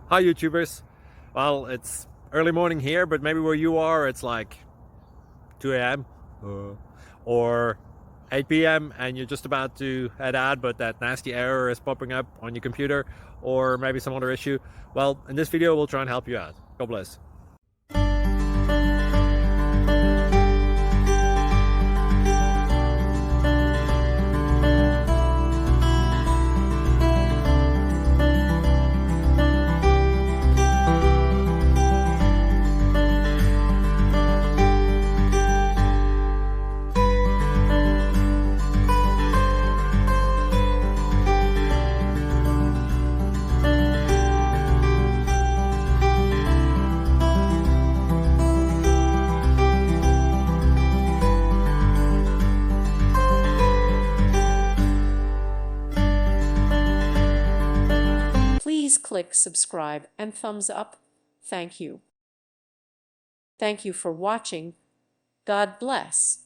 Hi YouTubers. Well, it's early morning here, but maybe where you are it's like 2 a.m. Or 8 p.m. and you're just about to head out, but that nasty error is popping up on your computer, or maybe some other issue. Well, in this video we'll try and help you out. God bless. Please click subscribe and thumbs up. Thank you. Thank you for watching. God bless.